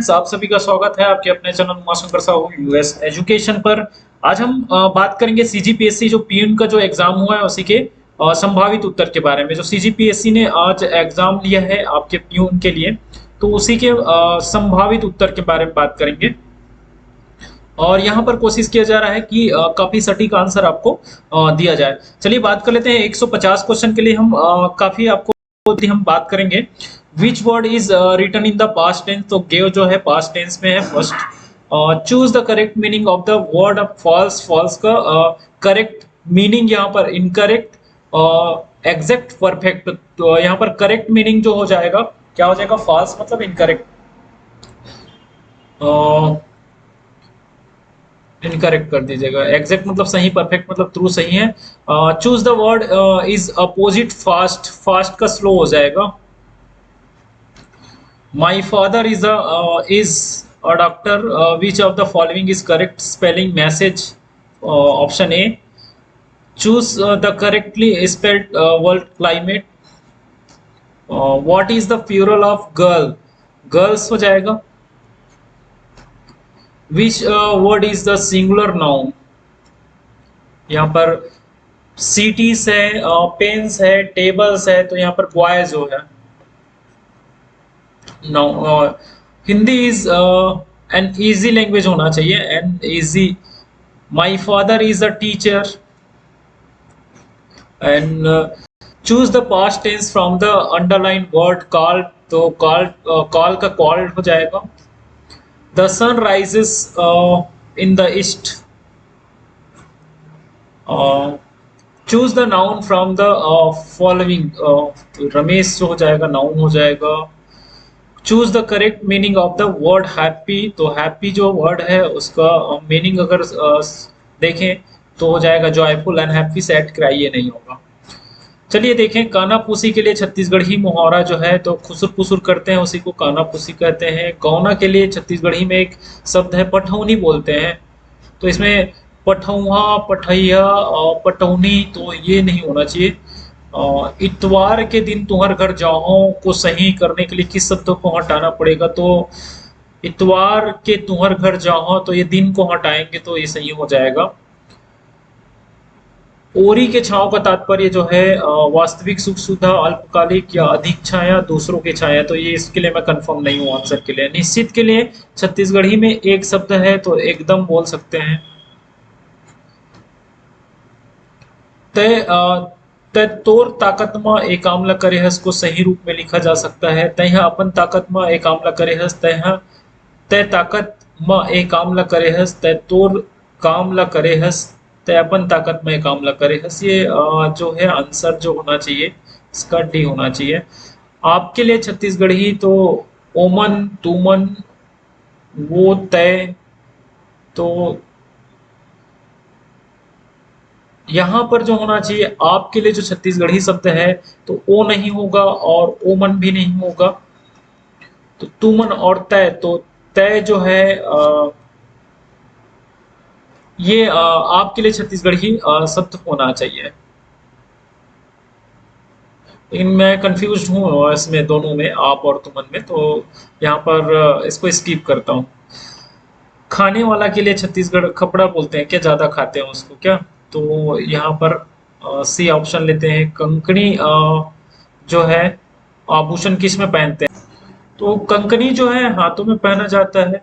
आप सभी का स्वागत है आपके अपने channel Umashankar Sahu US education पर। आज हम बात करेंगे सीजीपीएससी जो पीयून का जो एग्जाम हुआ है उसी के संभावित उत्तर के बारे में। जो सीजीपीएससी ने आज एग्जाम लिया है आपके पीयून के लिए, तो उसी के संभावित उत्तर के बारे में बात करेंगे। और यहाँ पर कोशिश किया जा रहा है कि काफी सटीक आंसर आपको दिया जाए। चलिए बात कर लेते हैं। 150 क्वेश्चन के लिए हम काफी आपको हम बात करेंगे। Which word is written in the past tense, तो गेव जो है पास्ट टेंस में है first. Choose the correct meaning of the word of false, false का करेक्ट मीनिंग यहाँ पर इनकरेक्ट, एग्जैक्ट, परफेक्ट। तो यहाँ पर करेक्ट मीनिंग जो हो जाएगा क्या हो जाएगा, फॉल्स मतलब इनकरेक्ट, इनकरेक्ट कर दीजिएगा। एग्जैक्ट मतलब सही, परफेक्ट मतलब ट्रू सही है। Choose the word is opposite fast, fast का स्लो हो जाएगा। My father is a doctor. Which of the following is correct spelling message? Option A. Choose the correctly spelled word climate. What is the plural of girl? Girls हो जाएगा। Which word is the singular noun? यहाँ पर cities है, pens है, tables है, तो यहाँ पर boys हो है। Now Hindi is an easy language होना चाहिए, and easy. My father is a teacher. And choose the past tense from the underlined word called, तो call का called हो जाएगा। The sun rises in the east. Choose the noun from the following. Ramesh जो हो जाएगा noun हो जाएगा। Choose the correct meaning of the word happy, तो हैप्पी जो वर्ड है उसका मीनिंग अगर देखें तो हो जाएगा joyful, and happy sad cry, ये नहीं होगा। चलिए देखें, कानापूसी के लिए छत्तीसगढ़ी मुहावरा जो है, तो खुसुर पुसुर करते हैं उसी को कानापूसी कहते हैं। गौना के लिए छत्तीसगढ़ी में एक शब्द है पठौनी बोलते हैं, तो इसमें पठौहा, पठैया और पटौनी, तो ये नहीं होना चाहिए। इतवार के दिन तुम्हार घर जाओ को सही करने के लिए किस शब्द को हटाना पड़ेगा, तो इतवार के तुम्हार घर जाओ, तो ये दिन को हटाएंगे तो ये सही हो जाएगा। ओरी के छांव का तात्पर्य जो है वास्तविक सुख सुविधा, अल्पकालिक या अधिक छाया, दूसरों की छाया, तो ये इसके लिए मैं कंफर्म नहीं हूँ आंसर के लिए। निश्चित के लिए छत्तीसगढ़ी में एक शब्द है, तो एकदम बोल सकते हैं। तय तोर ताकत में एकामला करे हस को सही रूप में लिखा जा सकता है। तय अपन ताकत में एकामला करे हस, तय ताकत में एकामला करे हस, तय तोर कामला करे हस, तय अपन ताकत में एकामला करे हस। ये जो है आंसर जो होना चाहिए इसका डी होना चाहिए। आपके लिए छत्तीसगढ़ी तो ओमन, तुमन, वो, तय, तो यहाँ पर जो होना चाहिए आपके लिए जो छत्तीसगढ़ी शब्द है, तो ओ नहीं होगा और ओमन भी नहीं होगा, तो तुमन और तय, तो तय जो है ये आपके लिए छत्तीसगढ़ी शब्द होना चाहिए। लेकिन मैं कंफ्यूज हूँ इसमें दोनों में, आप और तुमन में, तो यहाँ पर इसको स्किप करता हूँ। खाने वाला के लिए छत्तीसगढ़ खपड़ा बोलते हैं क्या, ज्यादा खाते हैं उसको क्या, तो यहाँ पर सी ऑप्शन लेते हैं। कंकणी जो है आभूषण किस में पहनते हैं, तो कंकनी जो है हाथों में पहना जाता है।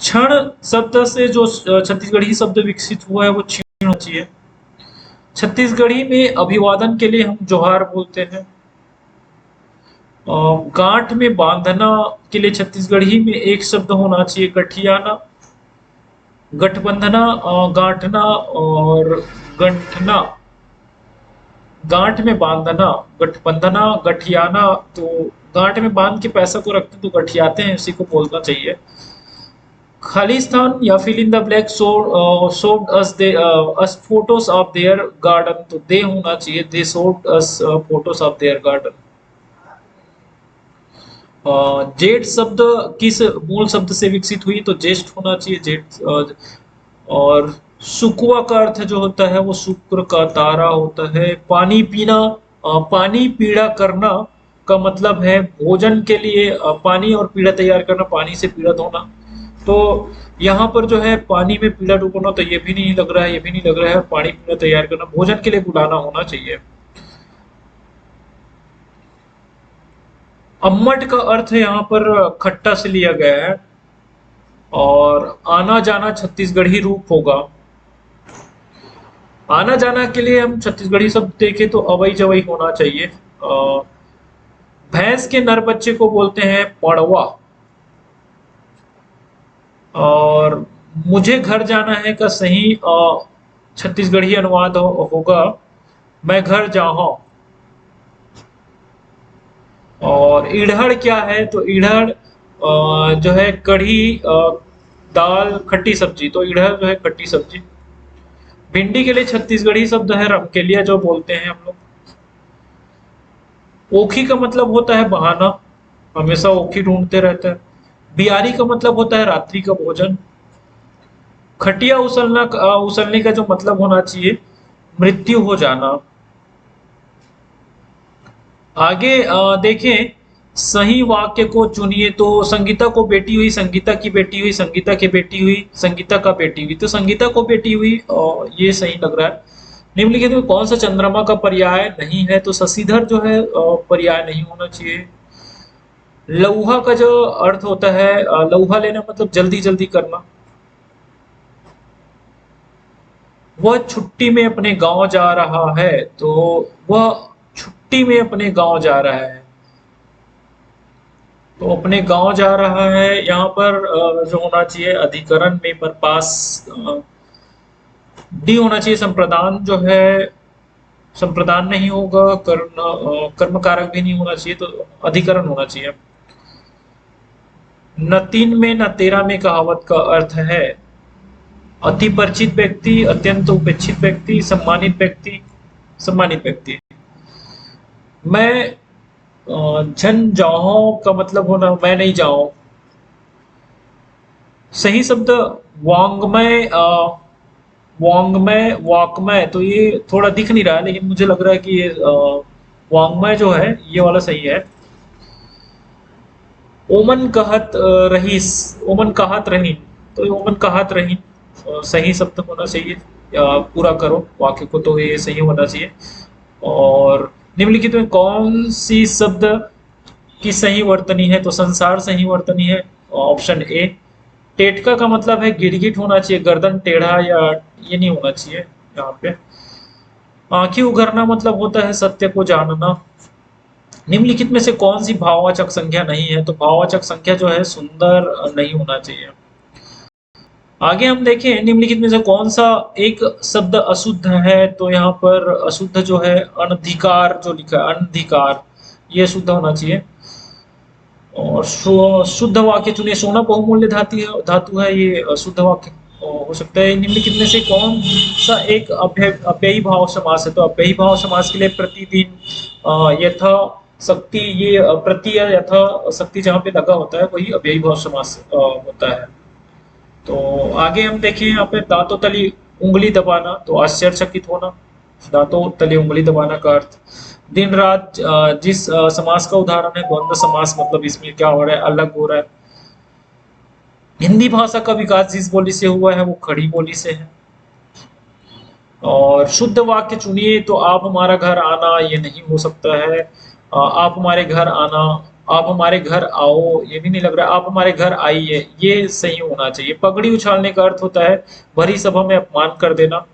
क्षण शब्द से जो छत्तीसगढ़ी शब्द विकसित हुआ है वो क्षीण होना चाहिए। छत्तीसगढ़ी में अभिवादन के लिए हम जोहार बोलते हैं। गांठ में बांधना के लिए छत्तीसगढ़ी में एक शब्द होना चाहिए, गठियाना, गठबंधना, गांठना और गंठना। गांठ में बांधना, गठबंधना, गठियाना, तो गांठ में बांध के पैसा को रखते तो गठियाते हैं, उसी को बोलना चाहिए। खालिस्तान या fill in the blank showed us photos of their garden, तो दे होना चाहिए, they showed us photos of their garden. जेठ शब्द किस मूल शब्द से विकसित हुई, तो ज्येष्ठ होना चाहिए, जेठ। और सुकुआ का अर्थ जो होता है वो शुक्र का तारा होता है। पानी पीना, पानी पीड़ा करना, का मतलब है भोजन के लिए पानी और पीढ़ा तैयार करना, पानी से पीढ़ा धोना। तो यहाँ पर जो है पानी में पीढ़ा डुबोना तो ये भी नहीं लग रहा है, ये भी नहीं लग रहा है। पानी पीढ़ा तैयार करना भोजन के लिए बुलाना होना चाहिए। अम्मट का अर्थ यहाँ पर खट्टा से लिया गया है और आना जाना छत्तीसगढ़ी रूप होगा। आना जाना के लिए हम छत्तीसगढ़ी शब्द देखें तो अवई जवई होना चाहिए। भैंस के नर बच्चे को बोलते हैं पड़वा। और मुझे घर जाना है का सही छत्तीसगढ़ी अनुवाद होगा मैं घर जाऊं। और इड़हड़ क्या है, तो इड़हड़ जो है कढ़ी दाल खट्टी सब्जी, तो इड़हड़ जो है खट्टी सब्जी। भिंडी के लिए छत्तीसगढ़ी शब्द है रमकेलिया जो बोलते हैं हम लोग। ओखी का मतलब होता है बहाना, हमेशा ओखी ढूंढते रहता है। बियारी का मतलब होता है रात्रि का भोजन। खटिया उछलने का जो मतलब होना चाहिए मृत्यु हो जाना। आगे देखें, सही वाक्य को चुनिए। तो संगीता को बेटी हुई, संगीता की बेटी हुई, संगीता की बेटी हुई, संगीता का बेटी हुई, तो संगीता को बेटी हुई ये सही लग रहा है। निम्नलिखित में कौन सा चंद्रमा का पर्याय नहीं है, तो शशिधर जो है पर्याय नहीं होना चाहिए। लौहा का जो अर्थ होता है लौहा लेना मतलब जल्दी जल्दी करना। वह छुट्टी में अपने गांव जा रहा है, तो वह छुट्टी में अपने गांव जा रहा है, तो अपने गांव जा रहा है। यहाँ पर जो होना चाहिए अधिकरण में पर पास डी होना चाहिए। संप्रदान जो है संप्रदान नहीं होगा, कर्म कारक भी नहीं होना चाहिए, तो अधिकरण होना चाहिए। न तीन में न तेरह में कहावत का अर्थ है अति परिचित व्यक्ति, अत्यंत उपेक्षित व्यक्ति, सम्मानित व्यक्ति, सम्मानित व्यक्ति। मैं जन जाऊं का मतलब होना मैं नहीं जाऊं। सही शब्द वांग्मय, वांग्मय वाकमय, तो ये थोड़ा दिख नहीं रहा है लेकिन मुझे लग रहा है कि ये वांग्मय जो है ये वाला सही है। ओमन कहत रहीस, ओमन कहत रहीन, तो ये ओमन कहत रहीन सही शब्द होना चाहिए। पूरा करो वाक्य को, तो ये सही होना चाहिए। और निम्नलिखित में कौन सी शब्द की सही वर्तनी है, तो संसार सही वर्तनी है, ऑप्शन ए। टेटका का मतलब है गिरगिट होना चाहिए, गर्दन टेढ़ा या ये नहीं होना चाहिए यहाँ पे। आंखें उघरना मतलब होता है सत्य को जानना। निम्नलिखित में से कौन सी भाववाचक संख्या नहीं है, तो भाववाचक संख्या जो है सुंदर नहीं होना चाहिए। आगे हम देखें निम्नलिखित में से कौन सा एक शब्द अशुद्ध है, तो यहाँ पर अशुद्ध जो है अनधिकार जो लिखा है अनधिकार, ये शुद्ध होना चाहिए। और शुद्ध वाक्य चुनिए। सोना बहुमूल्य धातु है, ये शुद्ध वाक्य हो सकता है। निम्नलिखित में से कौन सा एक अव्ययी भाव समास है, तो अव्ययी भाव समास के लिए प्रतिदिन यथा शक्ति, ये प्रति या यथा शक्ति जहाँ पे लगा होता है वही अव्ययी भाव समास होता है। तो आगे हम देखें यहाँ पे दांतों तली उंगली दबाना, तो आश्चर्यचकित होना। दांतों तले उंगली दबाना का अर्थ दिन रात, जिस समास का उदाहरण है द्वंद्व समास, मतलब इसमें क्या हो रहा है अलग हो रहा है। हिंदी भाषा का विकास जिस बोली से हुआ है वो खड़ी बोली से है। और शुद्ध वाक्य चुनिए। तो आप हमारा घर आना, ये नहीं हो सकता है। आप हमारे घर आना, आप हमारे घर आओ, ये भी नहीं लग रहा है। आप हमारे घर आइए, ये सही होना चाहिए। पगड़ी उछालने का अर्थ होता है भरी सभा में अपमान कर देना।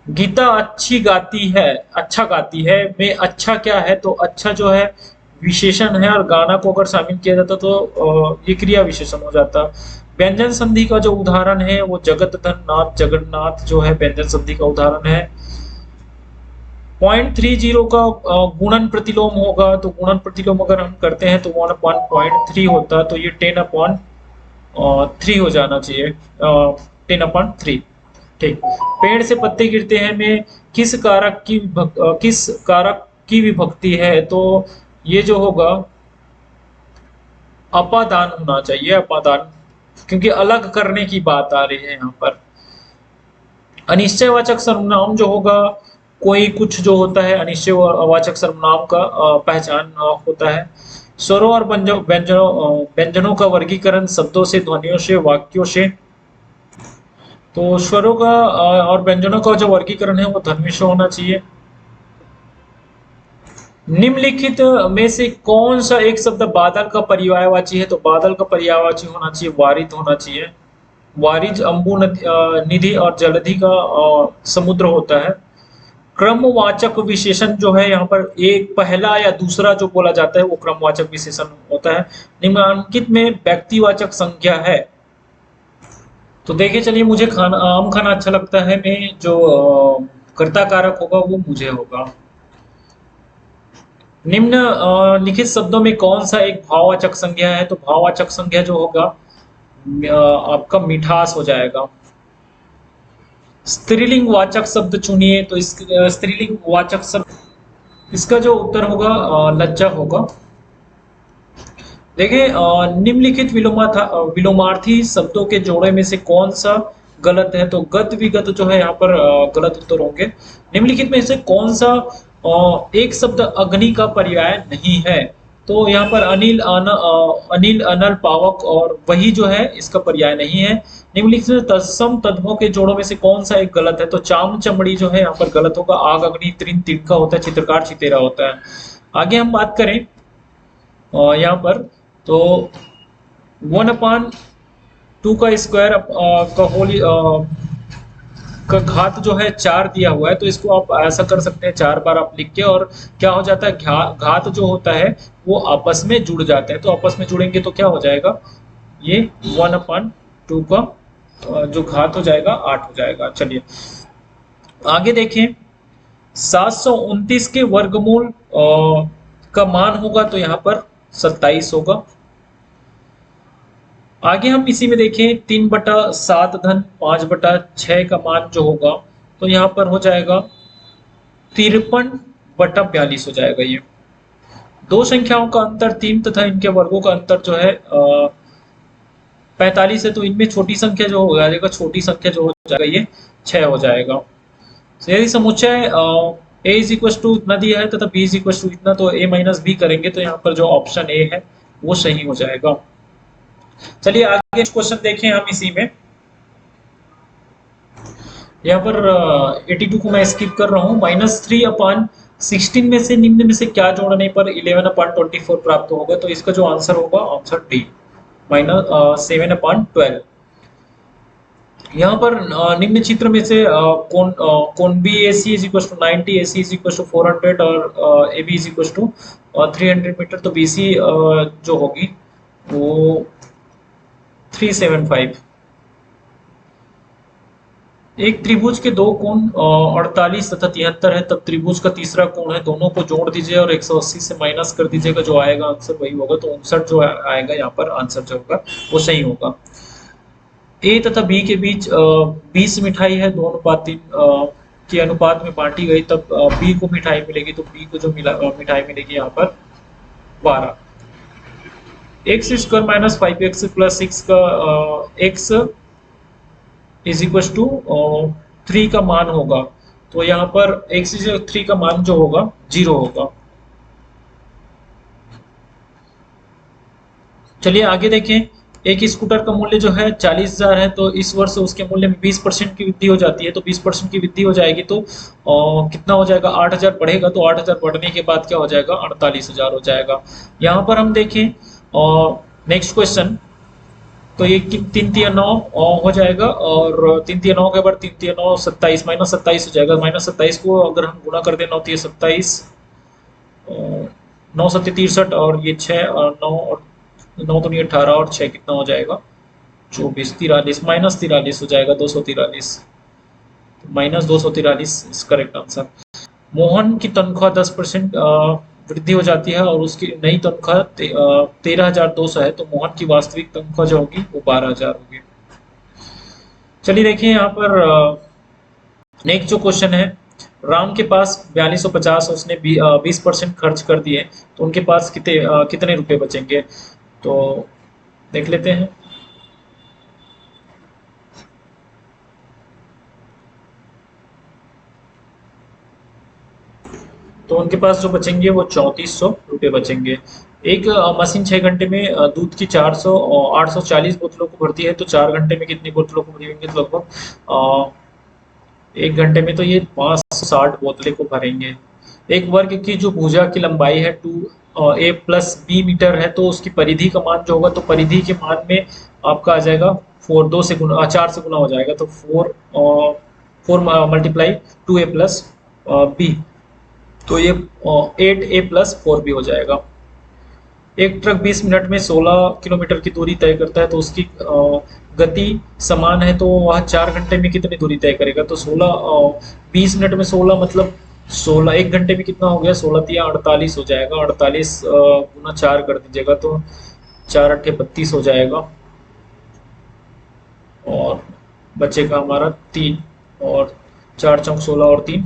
गीता अच्छी गाती है, अच्छा गाती है में अच्छा क्या है, तो अच्छा जो है विशेषण है और गाना को अगर शामिल किया जाता तो ये क्रिया विशेषण हो जाता। व्यंजन संधि का जो उदाहरण है वो जगत धन नाथ, जगन्नाथ जो है व्यंजन संधि का उदाहरण है। 0.30 का गुणन प्रतिलोम होगा, तो गुणन प्रतिलोम अगर हम करते हैं तो 1/0.3 होता है, तो ये 10/3 हो जाना चाहिए। 10/3 ठीक। पेड़ से पत्ते गिरते हैं में किस कारक की विभक्ति है, तो ये जो होगा अपादान होना चाहिए, अपादान, क्योंकि अलग करने की बात आ रही है यहाँ पर। अनिश्चयवाचक सर्वनाम जो होगा कोई कुछ जो होता है अनिश्चयवाचक सर्वनाम का पहचान होता है। स्वरों और व्यंजनों का वर्गीकरण शब्दों से, ध्वनियों से, वाक्यों से। तो स्वरों का और व्यंजनों का जो वर्गीकरण है वो ध्वनि से होना चाहिए। निम्नलिखित में से कौन सा एक शब्द बादल का पर्यायवाची है? तो बादल का पर्यायवाची होना चाहिए वारिद होना चाहिए। वारिज निधि और जलधि का समुद्र होता है। क्रमवाचक विशेषण जो है यहाँ पर एक पहला या दूसरा जो बोला जाता है वो क्रमवाचक विशेषण होता है। निम्नलिखित में व्यक्तिवाचक संज्ञा है। तो देखिए चलिए, मुझे खाना आम खाना अच्छा लगता है में जो कर्ता कारक होगा वो मुझे होगा। निम्न लिखित शब्दों में कौन सा एक भाववाचक संज्ञा है? तो भाववाचक संज्ञा जो होगा आपका मिठास हो जाएगा। स्त्रीलिंग वाचक शब्द चुनिए। तो इस स्त्रीलिंग वाचक शब्द, इसका जो उत्तर होगा लज्जा होगा। देखिए निम्नलिखित विलोमार्थी शब्दों के जोड़े में से कौन सा गलत है? तो गत विगत जो है यहाँ पर गलत उत्तर होंगे। निम्नलिखित में से कौन सा एक शब्द अग्नि का पर्याय नहीं है? तो यहाँ पर अनिल, अनल, पावक और वही जो है इसका पर्याय नहीं है। निम्नलिखित में तत्सम तद्भव के जोड़ों में से कौन सा एक गलत है? तो चाम चमड़ी जो है यहाँ पर गलत होगा। आग, अग्नि, तृण, तिनका होता है। चित्रकार, चितेरा होता है। आगे हम बात करें यहाँ पर, तो 1/2 का स्क्वायर का होल का घात जो है 4 दिया हुआ है। तो इसको आप ऐसा कर सकते हैं 4 बार आप लिख के, और क्या हो जाता है घात जो होता है वो आपस में जुड़ जाते हैं। तो आपस में जुड़ेंगे तो क्या हो जाएगा, ये 1/2 का जो घात हो जाएगा 8 हो जाएगा। चलिए आगे देखें। 729 के वर्गमूल का मान होगा तो यहाँ पर 27 होगा। आगे हम इसी में देखें 3/7 धन 5/6 का मान जो होगा तो यहाँ पर हो जाएगा 53/42 हो जाएगा। ये दो संख्याओं का अंतर 3 तथा इनके वर्गों का अंतर जो है 45 है। तो इनमें छोटी संख्या जो हो जाएगा, छोटी संख्या जो हो जाएगा ये 6 हो जाएगा। तो यदि समुच्चय a इज इक्वल टू इतना दिया है तथा b इज इक्वल टू इतना, तो a माइनस बी करेंगे तो यहाँ पर जो ऑप्शन ए है वो सही हो जाएगा। चलिए आगे क्वेश्चन देखें हम इसी में। यहाँ पर 82 को मैं स्किप कर रहा हूँ। -3/16 में से निम्न में से क्या जोड़ने पर 11/24 प्राप्त होगा? तो इसका जो आंसर होगा आंसर डी, -7/12। यहाँ पर निम्न चित्र में से कौन B A C is equal to 90, A C is equal to 400 और A B is equal to 300 metre. तो बी सी जो होगी वो 375। एक त्रिभुज के दो कोण 48 तथा 73 है, तब त्रिभुज का तीसरा कोण है। दोनों को जोड़ दीजिए और 180 से माइनस कर दीजिएगा, जो आएगा आंसर वही होगा। तो 59 जो आएगा यहाँ पर आंसर जो होगा वो सही होगा। ए तथा बी के बीच 20 मिठाई है, 2:3 के अनुपात में बांटी गई, तब बी को मिठाई मिलेगी। तो बी को जो मिठाई मिलेगी यहाँ पर 12। X square minus 5x plus 6 का एक्स इज इक्वल टू 3 का मान होगा। तो यहाँ पर x इज 3 का मान जो होगा 0 होगा। चलिए आगे देखें। एक स्कूटर का मूल्य जो है 40,000 है, तो इस वर्ष उसके मूल्य में 20% की वृद्धि हो जाती है। तो 20% की वृद्धि हो जाएगी तो कितना हो जाएगा, 8,000 बढ़ेगा। तो 8,000 बढ़ने के बाद क्या हो जाएगा, 48,000 हो जाएगा। यहाँ पर हम देखें नेक्स्ट क्वेश्चन, तो ये 3 3 9 हो जाएगा, और 3 3 9 के बाद 3 3 9 27, -27 हो जाएगा। -27 को अगर हम गुणा कर दें 9 3 27, 9 7 63, और ये 6 और 9 और 9 तो नहीं 18 और 6 कितना हो जाएगा, 24 43, -43 हो जाएगा, 243। -243 करेक्ट आंसर। मोहन की तनख्वाह 10% वृद्धि हो जाती है और उसकी नई तनख्वाह 13,200 है। तो मोहन की वास्तविक तनख्वाह जो होगी वो 12,000 होगी। चलिए देखिए यहाँ पर नेक्स्ट जो क्वेश्चन है, राम के पास 4250, उसने 20% खर्च कर दिए, तो उनके पास कितने रुपए बचेंगे? तो देख लेते हैं। तो उनके पास जो बचेंगे वो 3400 रुपये बचेंगे। एक मशीन 6 घंटे में दूध की 400 और 840 बोतलों को भरती है, तो 4 घंटे में कितनी बोतलों को भरी होंगी? तो लगभग 1 घंटे में तो ये 560 बोतलें को भरेंगे। एक वर्ग की जो भुजा की लंबाई है 2a+b मीटर है, तो उसकी परिधि का मान जो होगा, तो परिधि के मान में आपका आ जाएगा 4 से गुना हो जाएगा, तो 4 मल्टीप्लाई 2a+b, तो ये 8a+4b हो जाएगा। एक ट्रक 20 मिनट में 16 किलोमीटर की दूरी तय करता है, तो उसकी गति समान है, तो वह 4 घंटे में कितनी दूरी तय करेगा? तो 20 मिनट में 16 मतलब 16, 1 घंटे में कितना हो गया? 16 या 48 हो जाएगा। 48 गुना 4 कर दीजिएगा, तो 4×8 = 32 हो जाएगा, और बचेगा हमारा 3, और 4×4 = 16 और 3 =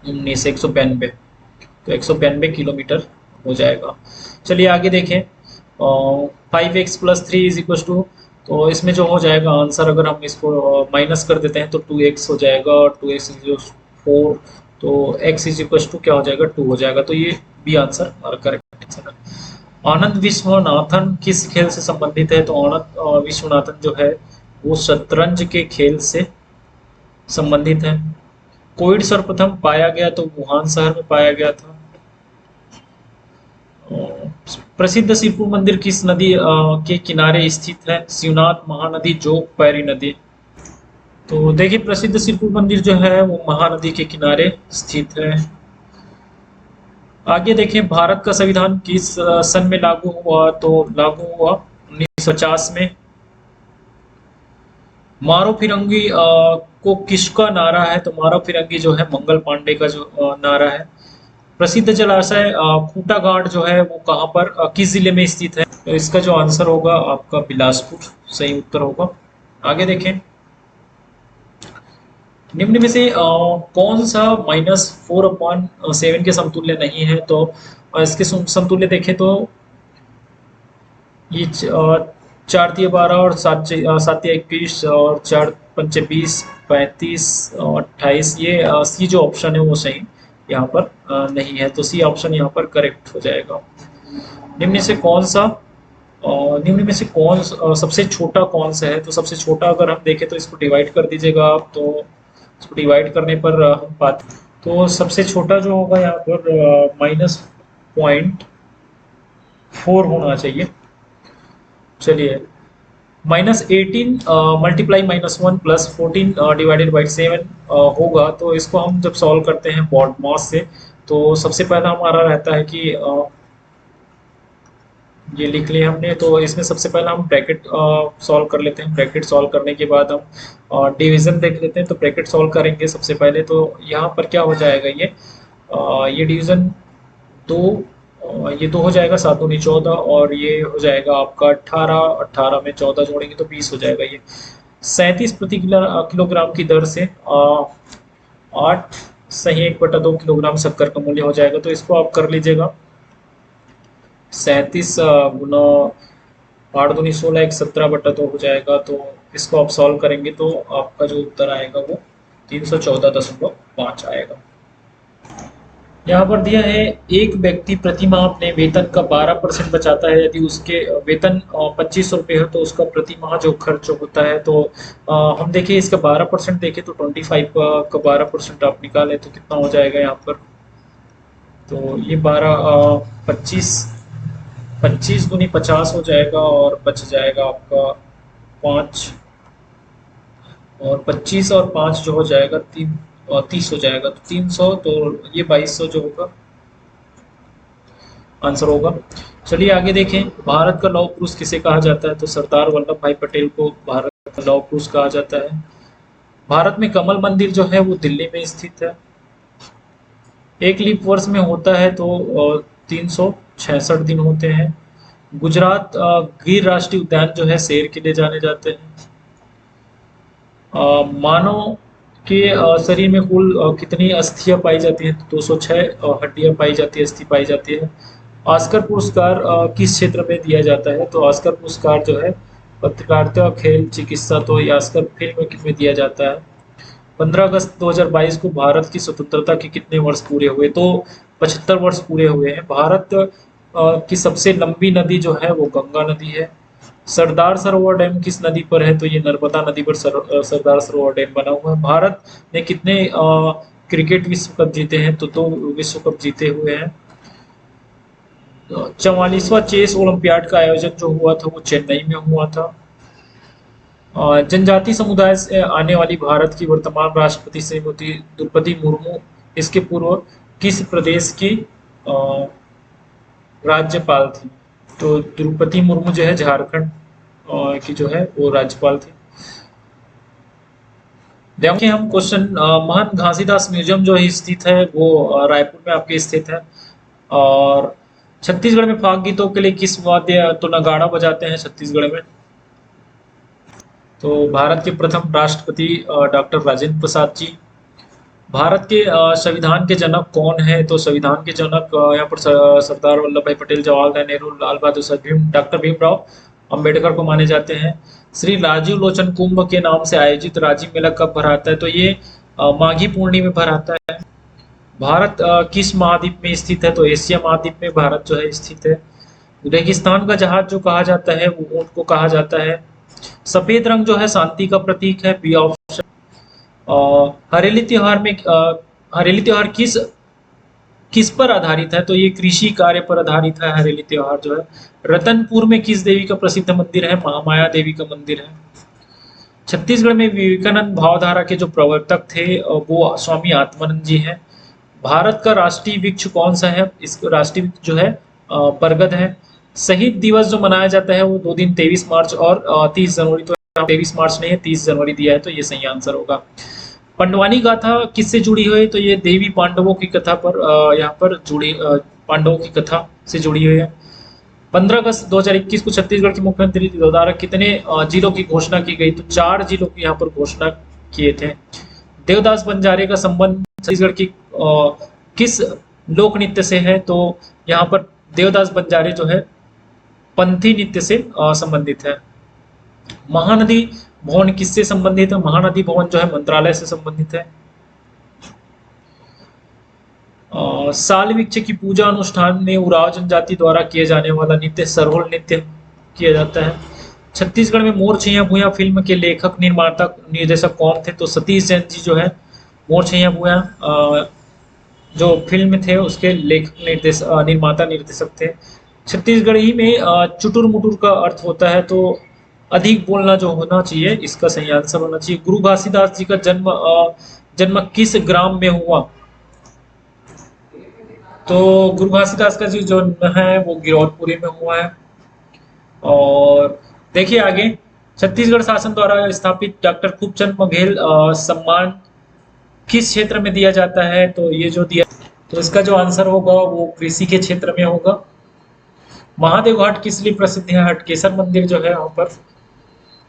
19, 192, तो 192 किलोमीटर हो जाएगा। चलिए आगे देखें। 5x + 3 = तो इसमें जो हो जाएगा आंसर, अगर हम इसको माइनस कर देते हैं तो 2x हो जाएगा, और 2x = 4, तो x = क्या हो जाएगा? 2 हो जाएगा। तो ये बी आंसर हमारा करेक्ट आंसर है। आनंद विश्वनाथन किस खेल से संबंधित है? तो आनंद विश्वनाथन जो है वो शतरंज के खेल से संबंधित है। कोविड सर्वप्रथम पाया गया तो वुहान शहर में पाया गया था। प्रसिद्ध सिरपुर मंदिर किस नदी के किनारे स्थित है? शिवनाथ, महानदी, जोग, पैरी नदी। तो देखिए प्रसिद्ध सिरपुर मंदिर जो है वो महानदी के किनारे स्थित है। आगे देखें, भारत का संविधान किस सन में लागू हुआ? तो लागू हुआ 1950 में। मारो फिरंगी को किसका नारा है? तो मारो फिरंगी जो है मंगल पांडे का जो नारा है। प्रसिद्ध जलाशय खूंटा घाट जो है वो कहाँ पर, किस जिले में स्थित है? तो इसका जो आंसर होगा आपका बिलासपुर सही उत्तर होगा। आगे देखें, निम्न में से कौन सा -4/7 के समतुल्य नहीं है? तो इसके समतुल्य देखें तो ये 4×3 = 12 और 7×7 = 21 और 4×5 = 35 और 28, ये सी जो ऑप्शन है वो सही यहाँ पर नहीं है, तो सी ऑप्शन यहाँ पर करेक्ट हो जाएगा। निम्न में से कौन सबसे छोटा कौन सा है? तो सबसे छोटा अगर हम देखें तो इसको डिवाइड कर दीजिएगा आप, तो इसको डिवाइड करने पर हम पाते, तो सबसे छोटा जो होगा यहाँ पर -0.4 होना चाहिए। चलिए, -18 मल्टीप्लाई -1 + 14 / 7 होगा, तो इसको हम जब सॉल्व करते हैं बॉड मॉस से, तो सबसे पहला हमारा रहता है कि ये लिख लिया हमने, तो इसमें सबसे पहला हम ब्रैकेट सॉल्व कर लेते हैं। ब्रैकेट सॉल्व करने के बाद हम डिवीजन देख लेते हैं, तो ब्रैकेट सॉल्व करेंगे सबसे पहले, तो यहाँ पर क्या हो जाएगा, ये डिवीजन 2, ये 2 हो जाएगा, 7 दूनी 14, और ये हो जाएगा आपका 18, 18 में 14 जोड़ेंगे तो 20 हो जाएगा। ये 37 प्रति किलोग्राम की दर से 8 सही 1/2 किलोग्राम शक्कर का मूल्य हो जाएगा। तो इसको आप कर लीजिएगा, 37 गुना 8 दूनी 16, 17/2 हो जाएगा। तो इसको आप सॉल्व करेंगे तो आपका जो उत्तर आएगा वो 314.5 आएगा। यहाँ पर दिया है, एक व्यक्ति प्रति माह अपने वेतन का 12% बचाता है। यदि उसके वेतन 2500 रुपये है तो उसका प्रति माह जो खर्च होता है, तो हम देखिए इसका 12% देखें तो 25 का 12% आप निकालें तो कितना हो जाएगा यहाँ पर, तो ये 25 दूनी 50 हो जाएगा, और बच जाएगा आपका 5, और 25 और 5 जो हो जाएगा 30 हो जाएगा, तो 300, तो ये 2200 जो होगा आंसर होगा। चलिए आगे देखें, भारत का लौह पुरुष किसे कहा जाता है? तो सरदार वल्लभ भाई पटेल को भारत का लौह पुरुष कहा जाता है। भारत में कमल मंदिर जो है वो दिल्ली में स्थित है। एक लीप वर्ष में होता है तो 366 दिन होते हैं। गुजरात गिर राष्ट्रीय उद्यान जो है शेर के लिए जाने जाते हैं। मानव के शरीर में कुल कितनी अस्थियां पाई जाती हैं? तो 206 हड्डियां पाई जाती है, अस्थि पाई जाती है। ऑस्कर पुरस्कार किस क्षेत्र में दिया जाता है? तो ऑस्कर पुरस्कार जो है पत्रकारिता, खेल, चिकित्सा, तो ये ऑस्कर फिल्म में दिया जाता है। 15 अगस्त 2022 को भारत की स्वतंत्रता के कितने वर्ष पूरे हुए? तो 75 वर्ष पूरे हुए हैं। भारत की सबसे लंबी नदी जो है वो गंगा नदी है। सरदार सरोवर डैम किस नदी पर है? तो ये नर्मदा नदी पर सरदार सरोवर डैम बना हुआ है। भारत ने कितने क्रिकेट विश्व कप जीते हैं? तो 2 विश्व कप जीते हुए हैं। 44वां चेस ओलंपियाड का आयोजन जो हुआ था वो चेन्नई में हुआ था। जनजाति समुदाय से आने वाली भारत की वर्तमान राष्ट्रपति श्रीमती द्रौपदी मुर्मू इसके पूर्व किस प्रदेश की अ, राज्यपाल थी? तो द्रौपदी मुर्मू जो है झारखंड की जो है वो राज्यपाल थी। देखिए हम क्वेश्चन, महंत घासीदास म्यूजियम जो स्थित है वो रायपुर में आपके स्थित है। और छत्तीसगढ़ में फाग गीतों के लिए किस वाद्य तो नगाड़ा बजाते हैं छत्तीसगढ़ में? तो भारत के प्रथम राष्ट्रपति डॉक्टर राजेंद्र प्रसाद जी। भारत के संविधान के जनक कौन है? तो संविधान के जनक यहाँ पर सरदार वल्लभ भाई पटेल, जवाहरलाल नेहरू, लाल बहादुर शास्त्री, डॉक्टर भीमराव अंबेडकर को माने जाते हैं। श्री राजीव लोचन कुंभ के नाम से आयोजित राजीव मेला कब भराता है? तो ये माघी पूर्णिमा में भराता है। भारत किस महाद्वीप में स्थित है? तो एशिया महाद्वीप में भारत जो है स्थित है। रेगिस्तान का जहाज जो कहा जाता है वो ऊंट को कहा जाता है। सफेद रंग जो है शांति का प्रतीक है, बी ऑप्शन। हरेली त्योहार में हरेली त्योहार किस किस पर आधारित है? तो ये कृषि कार्य पर आधारित है हरेली त्योहार जो है। रतनपुर में किस देवी का प्रसिद्ध मंदिर है? महामाया देवी का मंदिर है। छत्तीसगढ़ में विवेकानंद भावधारा के जो प्रवर्तक थे वो स्वामी आत्मानंद जी हैं। भारत का राष्ट्रीय वृक्ष कौन सा है? इस राष्ट्रीय वृक्ष जो है बरगद है। शहीद दिवस जो मनाया जाता है वो 2 दिन 23 मार्च और 30 जनवरी, तो 23 मार्च नहीं है 30 जनवरी दिया है, तो ये सही आंसर होगा। पंडवानी गाथा किससे जुड़ी हुई है? तो ये देवी पांडवों की कथा पर यहाँ पर जुड़ी, पांडवों की कथा से जुड़ी हुई है। 15 अगस्त 2021 को छत्तीसगढ़ के मुख्यमंत्री द्वारा कितने जिलों की घोषणा की गई? तो 4 जिलों की यहाँ पर घोषणा किए थे। देवदास बंजारे का संबंध छत्तीसगढ़ की किस लोक नृत्य से है? तो यहाँ पर देवदास बंजारे जो है पंथी नृत्य से संबंधित है। महानदी भवन किससे संबंधित है? महानदी भवन जो है मंत्रालय से संबंधित है। साल वृक्ष की पूजा अनुष्ठान में उराव जनजाति द्वारा किए जाने वाला नृत्य सरहुल नृत्य किया जाता है। छत्तीसगढ़ में मोर छैया भूया फिल्म के लेखक, निर्माता, निर्देशक कौन थे? तो सतीश जैन जी जो है मोर छैया भूया जो फिल्म थे उसके लेखक, निर्माता, निर्देशक थे। छत्तीसगढ़ी में चुटुर मुटुर का अर्थ होता है, तो अधिक बोलना जो होना चाहिए इसका सही आंसर होना चाहिए। गुरु घासीदास जी का जन्म किस ग्राम में हुआ? तो गुरु घासीदास का जो जन्म है वो गिरौदपुरी में हुआ है। और देखिए आगे, छत्तीसगढ़ शासन द्वारा स्थापित डॉक्टर खूबचंद बघेल सम्मान किस क्षेत्र में दिया जाता है? तो ये जो दिया, तो इसका जो आंसर होगा वो कृषि के क्षेत्र में होगा। महादेव घाट किस लिए प्रसिद्ध है? हटकेश्वर मंदिर जो है वहां पर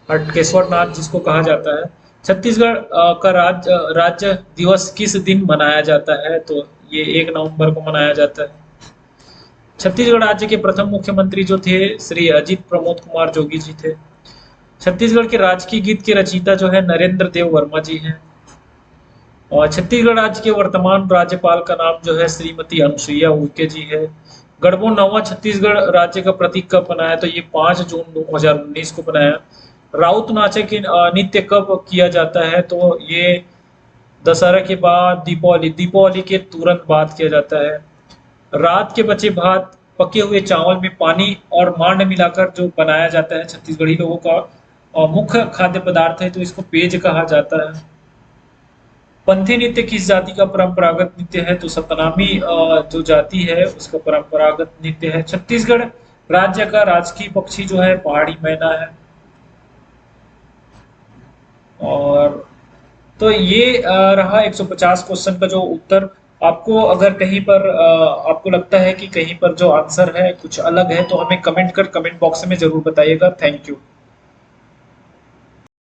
हटकेश्वर नाथ जिसको कहा जाता है। छत्तीसगढ़ का राज्य दिवस किस दिन मनाया जाता है? तो ये 1 नवंबर को मनाया जाता है। छत्तीसगढ़ राज्य के प्रथम मुख्यमंत्री जो थे श्री अजित प्रमोद कुमार जोगी जी थे। छत्तीसगढ़ के राजकीय गीत के रचयिता जो है नरेंद्र देव वर्मा जी हैं। और छत्तीसगढ़ राज्य के वर्तमान राज्यपाल का नाम जो है श्रीमती अनुसुईया उइके जी है। गढ़बो नौवां छत्तीसगढ़ राज्य का प्रतीक कब बनाया? तो ये 5 जून 2019 को बनाया। राउत नाचे के नृत्य कब किया जाता है? तो ये दशहरा के बाद, दीपावली के तुरंत बाद किया जाता है। रात के बचे भात पके हुए चावल में पानी और मांड मिलाकर जो बनाया जाता है छत्तीसगढ़ी लोगों का मुख्य खाद्य पदार्थ है, तो इसको पेज कहा जाता है। पंथी नृत्य किस जाति का परंपरागत नृत्य है? तो सतनामी जो जाति है उसका परंपरागत नृत्य है। छत्तीसगढ़ राज्य का राजकीय पक्षी जो है पहाड़ी मैना है। और तो ये रहा 150 क्वेश्चन का जो उत्तर। आपको अगर कहीं पर आपको लगता है कि कहीं पर जो आंसर है कुछ अलग है तो हमें कमेंट बॉक्स में जरूर बताइएगा। Thank you.